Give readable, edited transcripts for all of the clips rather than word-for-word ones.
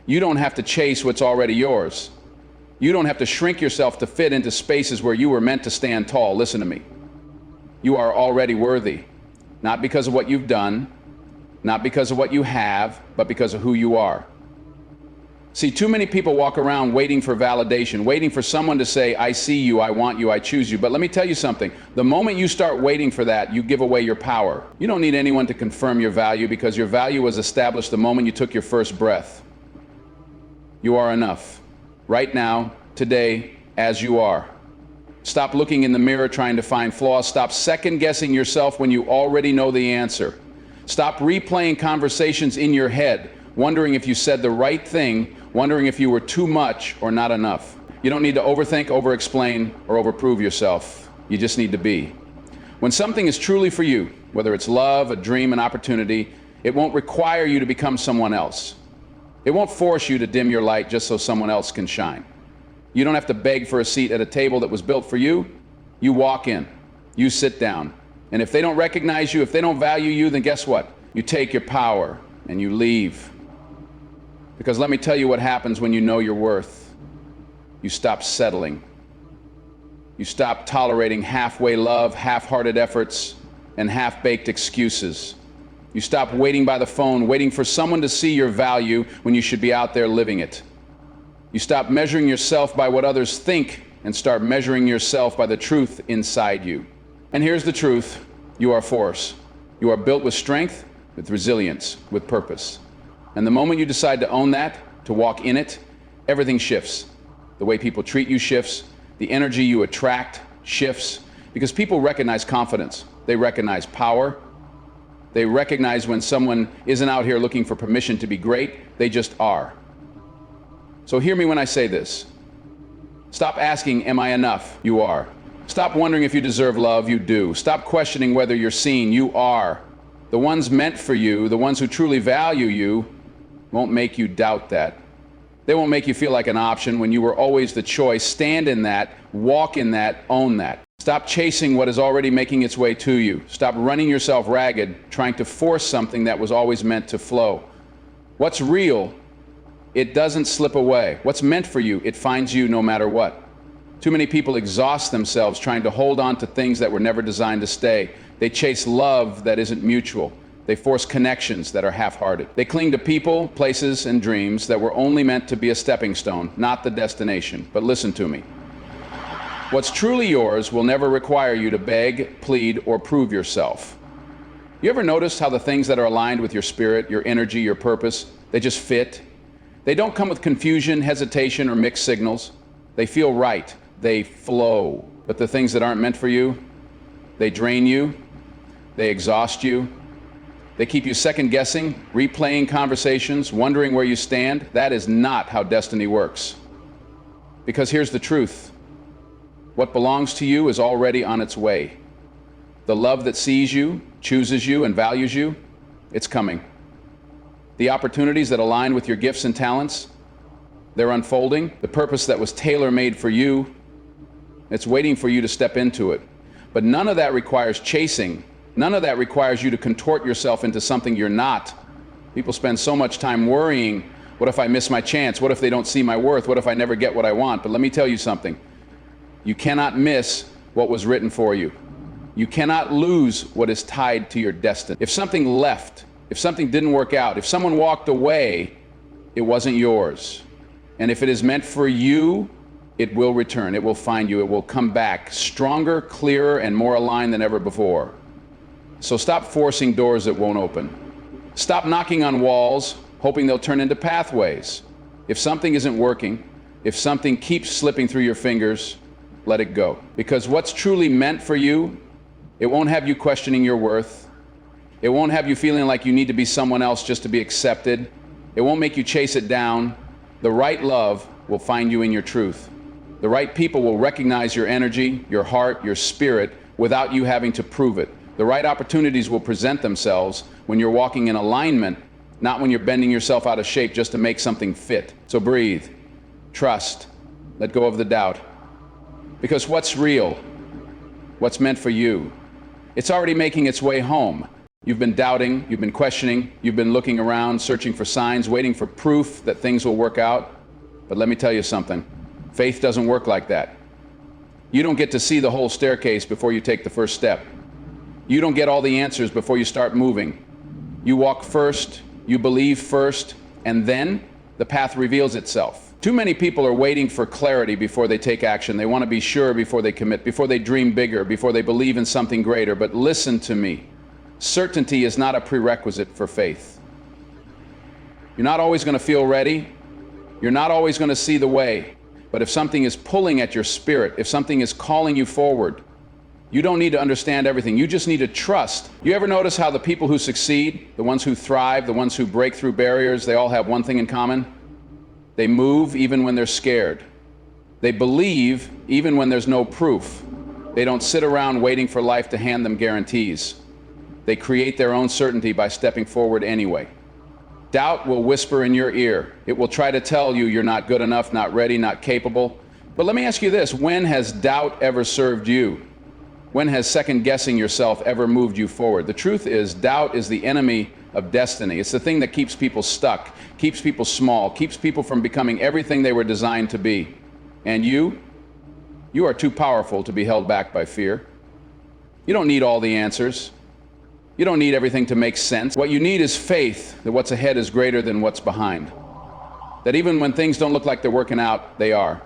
You don't have to chase what's already yours. You don't have to shrink yourself to fit into spaces where you were meant to stand tall. Listen to me. You are already worthy, not because of what you've done, not because of what you have, but because of who you are. See, too many people walk around waiting for validation, waiting for someone to say, I see you, I want you, I choose you. But let me tell you something. The moment you start waiting for that, you give away your power. You don't need anyone to confirm your value, because your value was established the moment you took your first breath. You are enough. Right now, today, as you are. Stop looking in the mirror trying to find flaws. Stop second-guessing yourself when you already know the answer. Stop replaying conversations in your head, wondering if you said the right thing, wondering if you were too much or not enough. You don't need to overthink, over-explain, or over-prove yourself. You just need to be. When something is truly for you, whether it's love, a dream, an opportunity, it won't require you to become someone else. It won't force you to dim your light just so someone else can shine. You don't have to beg for a seat at a table that was built for you. You walk in, you sit down. And if they don't recognize you, if they don't value you, then guess what? You take your power and you leave. Because let me tell you what happens when you know your worth. You stop settling. You stop tolerating halfway love, half-hearted efforts, and half-baked excuses. You stop waiting by the phone, waiting for someone to see your value when you should be out there living it. You stop measuring yourself by what others think and start measuring yourself by the truth inside you. And here's the truth. You are a force. You are built with strength, with resilience, with purpose. And the moment you decide to own that, to walk in it, everything shifts. The way people treat you shifts. The energy you attract shifts. Because people recognize confidence. They recognize power. They recognize when someone isn't out here looking for permission to be great. They just are. So hear me when I say this. Stop asking, am I enough? You are. Stop wondering if you deserve love. You do. Stop questioning whether you're seen. You are. The ones meant for you, the ones who truly value you, won't make you doubt that. They won't make you feel like an option when you were always the choice. Stand in that, walk in that, own that. Stop chasing what is already making its way to you. Stop running yourself ragged, trying to force something that was always meant to flow. What's real, it doesn't slip away. What's meant for you, it finds you no matter what. Too many people exhaust themselves trying to hold on to things that were never designed to stay. They chase love that isn't mutual. They force connections that are half-hearted. They cling to people, places, and dreams that were only meant to be a stepping stone, not the destination. But listen to me. What's truly yours will never require you to beg, plead, or prove yourself. You ever notice how the things that are aligned with your spirit, your energy, your purpose, they just fit? They don't come with confusion, hesitation, or mixed signals. They feel right. They flow. But the things that aren't meant for you, they drain you. They exhaust you. They keep you second-guessing, replaying conversations, wondering where you stand. That is not how destiny works. Because here's the truth. What belongs to you is already on its way. The love that sees you, chooses you, and values you, it's coming. The opportunities that align with your gifts and talents, they're unfolding. The purpose that was tailor-made for you, it's waiting for you to step into it. But none of that requires chasing. None of that requires you to contort yourself into something you're not. People spend so much time worrying, what if I miss my chance? What if they don't see my worth? What if I never get what I want? But let me tell you something. You cannot miss what was written for you. You cannot lose what is tied to your destiny. If something left, if something didn't work out, if someone walked away, it wasn't yours. And if it is meant for you, it will return. It will find you. It will come back stronger, clearer, and more aligned than ever before. So stop forcing doors that won't open. Stop knocking on walls, hoping they'll turn into pathways. If something isn't working, if something keeps slipping through your fingers, let it go. Because what's truly meant for you, it won't have you questioning your worth. It won't have you feeling like you need to be someone else just to be accepted. It won't make you chase it down. The right love will find you in your truth. The right people will recognize your energy, your heart, your spirit without you having to prove it. The right opportunities will present themselves when you're walking in alignment, not when you're bending yourself out of shape just to make something fit. So breathe, trust, let go of the doubt. Because what's real, what's meant for you, it's already making its way home. You've been doubting, you've been questioning, you've been looking around, searching for signs, waiting for proof that things will work out. But let me tell you something. Faith doesn't work like that. You don't get to see the whole staircase before you take the first step. You don't get all the answers before you start moving. You walk first, you believe first, and then the path reveals itself. Too many people are waiting for clarity before they take action. They want to be sure before they commit, before they dream bigger, before they believe in something greater. But listen to me. Certainty is not a prerequisite for faith. You're not always going to feel ready. You're not always going to see the way. But if something is pulling at your spirit, if something is calling you forward, you don't need to understand everything. You just need to trust. You ever notice how the people who succeed, the ones who thrive, the ones who break through barriers, they all have one thing in common? They move even when they're scared. They believe even when there's no proof. They don't sit around waiting for life to hand them guarantees. They create their own certainty by stepping forward anyway. Doubt will whisper in your ear. It will try to tell you you're not good enough, not ready, not capable. But let me ask you this, when has doubt ever served you? When has second guessing yourself ever moved you forward? The truth is, doubt is the enemy of destiny. It's the thing that keeps people stuck, keeps people small, keeps people from becoming everything they were designed to be. And you are too powerful to be held back by fear. You don't need all the answers. You don't need everything to make sense. What you need is faith that what's ahead is greater than what's behind. That even when things don't look like they're working out, they are.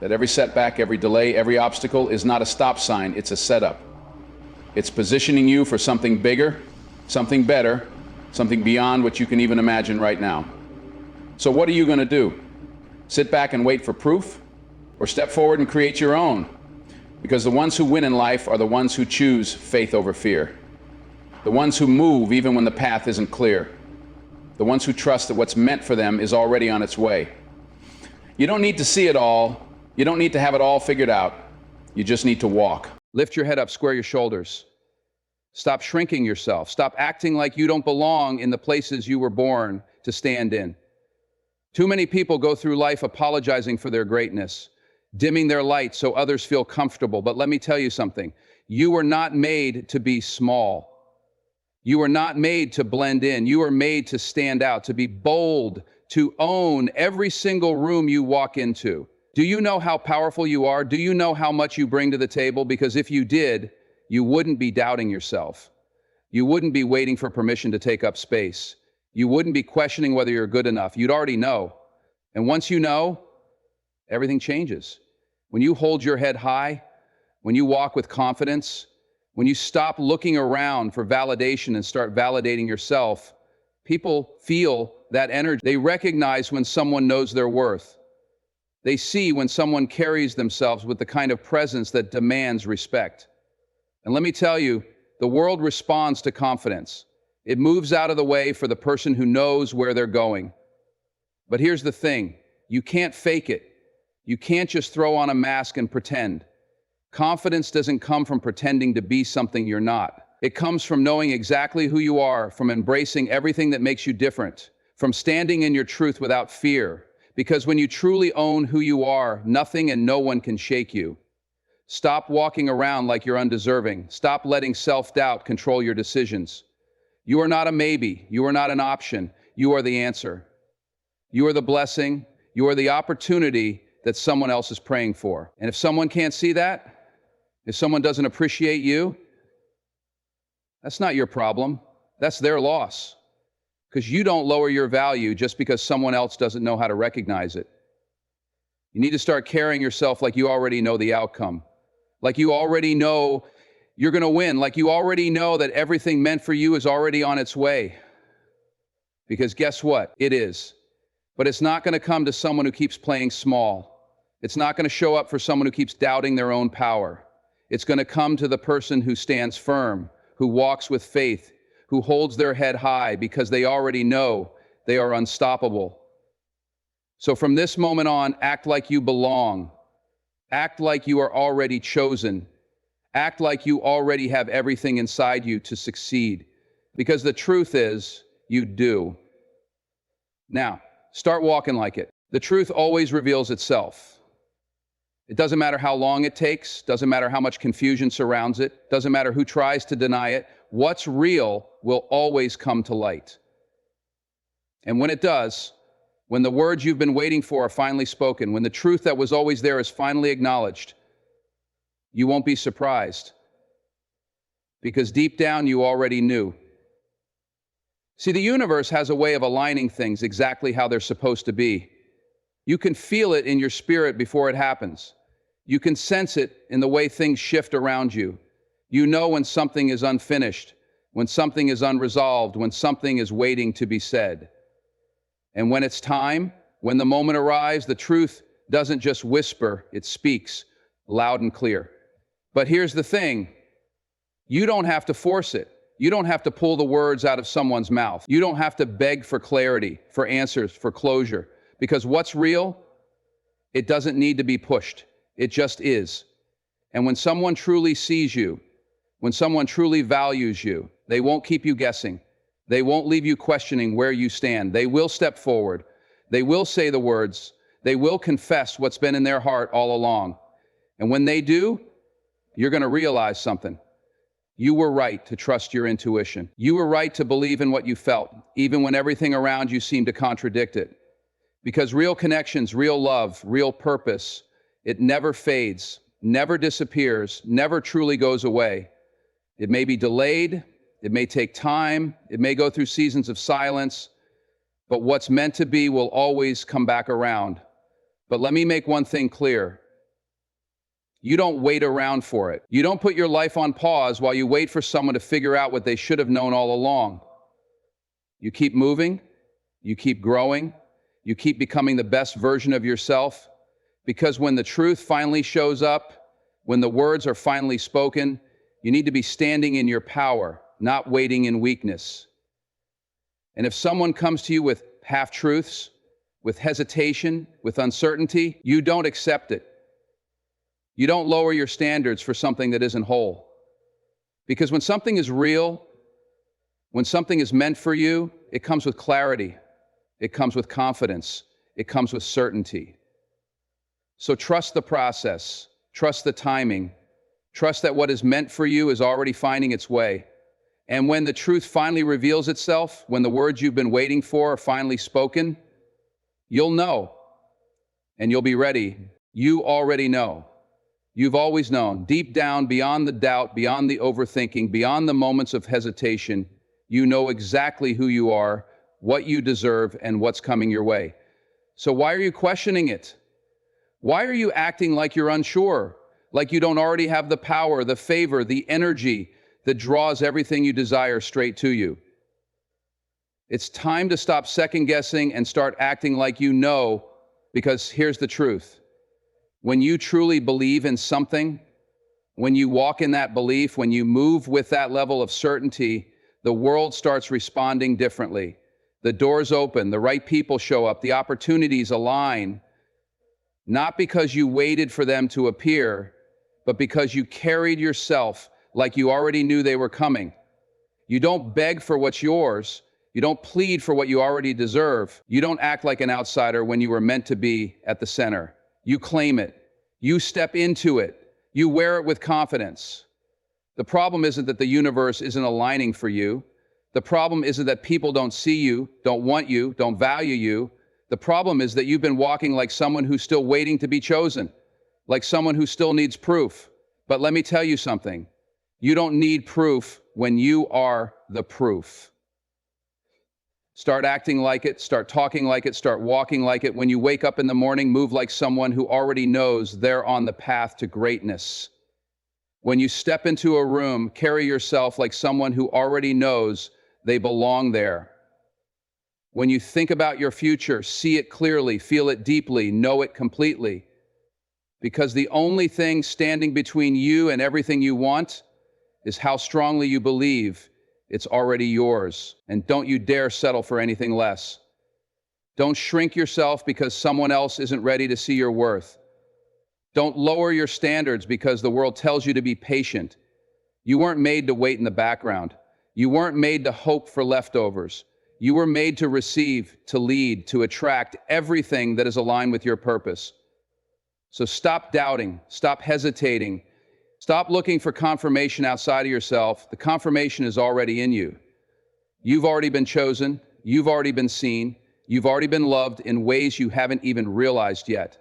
That every setback, every delay, every obstacle is not a stop sign, it's a setup. It's positioning you for something bigger, something better, something beyond what you can even imagine right now. So what are you going to do? Sit back and wait for proof? Or step forward and create your own? Because the ones who win in life are the ones who choose faith over fear. The ones who move even when the path isn't clear. The ones who trust that what's meant for them is already on its way. You don't need to see it all. You don't need to have it all figured out. You just need to walk. Lift your head up, square your shoulders. Stop shrinking yourself. Stop acting like you don't belong in the places you were born to stand in. Too many people go through life apologizing for their greatness, dimming their light so others feel comfortable. But let me tell you something. You were not made to be small. You are not made to blend in. You are made to stand out, to be bold, to own every single room you walk into. Do you know how powerful you are? Do you know how much you bring to the table? Because if you did, you wouldn't be doubting yourself. You wouldn't be waiting for permission to take up space. You wouldn't be questioning whether you're good enough. You'd already know. And once you know, everything changes. When you hold your head high, when you walk with confidence, when you stop looking around for validation and start validating yourself, people feel that energy. They recognize when someone knows their worth. They see when someone carries themselves with the kind of presence that demands respect. And let me tell you, the world responds to confidence. It moves out of the way for the person who knows where they're going. But here's the thing, you can't fake it. You can't just throw on a mask and pretend. Confidence doesn't come from pretending to be something you're not. It comes from knowing exactly who you are, from embracing everything that makes you different, from standing in your truth without fear. Because when you truly own who you are, nothing and no one can shake you. Stop walking around like you're undeserving. Stop letting self-doubt control your decisions. You are not a maybe. You are not an option. You are the answer. You are the blessing. You are the opportunity that someone else is praying for. And if someone can't see that, if someone doesn't appreciate you, that's not your problem. That's their loss. Because you don't lower your value just because someone else doesn't know how to recognize it. You need to start carrying yourself like you already know the outcome. Like you already know you're going to win. Like you already know that everything meant for you is already on its way. Because guess what? It is. But it's not going to come to someone who keeps playing small. It's not going to show up for someone who keeps doubting their own power. It's going to come to the person who stands firm, who walks with faith, who holds their head high because they already know they are unstoppable. So from this moment on, act like you belong. Act like you are already chosen. Act like you already have everything inside you to succeed. Because the truth is, you do. Now, start walking like it. The truth always reveals itself. It doesn't matter how long it takes, doesn't matter how much confusion surrounds it, doesn't matter who tries to deny it. what's real will always come to light. And when it does, when the words you've been waiting for are finally spoken, when the truth that was always there is finally acknowledged, you won't be surprised, because deep down you already knew. See, the universe has a way of aligning things exactly how they're supposed to be. You can feel it in your spirit before it happens. You can sense it in the way things shift around you. You know when something is unfinished, when something is unresolved, when something is waiting to be said. And when it's time, when the moment arrives, the truth doesn't just whisper, it speaks loud and clear. But here's the thing, you don't have to force it. You don't have to pull the words out of someone's mouth. You don't have to beg for clarity, for answers, for closure. Because what's real, it doesn't need to be pushed. It just is. And when someone truly sees you, when someone truly values you, they won't keep you guessing. They won't leave you questioning where you stand. They will step forward. They will say the words. They will confess what's been in their heart all along. And when they do, you're going to realize something. You were right to trust your intuition. You were right to believe in what you felt, even when everything around you seemed to contradict it. Because real connections, real love, real purpose, it never fades, never disappears, never truly goes away. It may be delayed, it may take time, it may go through seasons of silence, but what's meant to be will always come back around. But let me make one thing clear. You don't wait around for it. You don't put your life on pause while you wait for someone to figure out what they should have known all along. You keep moving, you keep growing, you keep becoming the best version of yourself, because when the truth finally shows up, when the words are finally spoken, you need to be standing in your power, not waiting in weakness. And if someone comes to you with half-truths, with hesitation, with uncertainty, you don't accept it. You don't lower your standards for something that isn't whole. Because when something is real, when something is meant for you, it comes with clarity, it comes with confidence, it comes with certainty. So trust the process, trust the timing, trust that what is meant for you is already finding its way. And when the truth finally reveals itself, when the words you've been waiting for are finally spoken, you'll know, and you'll be ready. You already know. You've always known. Deep down, beyond the doubt, beyond the overthinking, beyond the moments of hesitation, you know exactly who you are, what you deserve, and what's coming your way. So why are you questioning it? Why are you acting like you're unsure? Like you don't already have the power, the favor, the energy that draws everything you desire straight to you? It's time to stop second guessing and start acting like you know, because here's the truth. When you truly believe in something, when you walk in that belief, when you move with that level of certainty, the world starts responding differently. The doors open, the right people show up, the opportunities align, not because you waited for them to appear, but because you carried yourself like you already knew they were coming. You don't beg for what's yours. You don't plead for what you already deserve. You don't act like an outsider when you were meant to be at the center. You claim it. You step into it. You wear it with confidence. The problem isn't that the universe isn't aligning for you. The problem isn't that people don't see you, don't want you, don't value you. The problem is that you've been walking like someone who's still waiting to be chosen, like someone who still needs proof. But let me tell you something. You don't need proof when you are the proof. Start acting like it, start talking like it, start walking like it. When you wake up in the morning, move like someone who already knows they're on the path to greatness. When you step into a room, carry yourself like someone who already knows they belong there. When you think about your future, see it clearly, feel it deeply, know it completely. Because the only thing standing between you and everything you want is how strongly you believe it's already yours. And don't you dare settle for anything less. Don't shrink yourself because someone else isn't ready to see your worth. Don't lower your standards because the world tells you to be patient. You weren't made to wait in the background. You weren't made to hope for leftovers. You were made to receive, to lead, to attract everything that is aligned with your purpose. So stop doubting, stop hesitating, Stop looking for confirmation outside of yourself. The confirmation is already in you. You've already been chosen. You've already been seen. You've already been loved in ways you haven't even realized yet.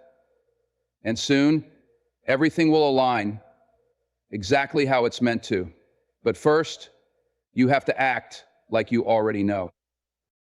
And soon, everything will align exactly how it's meant to. But first, you have to act like you already know.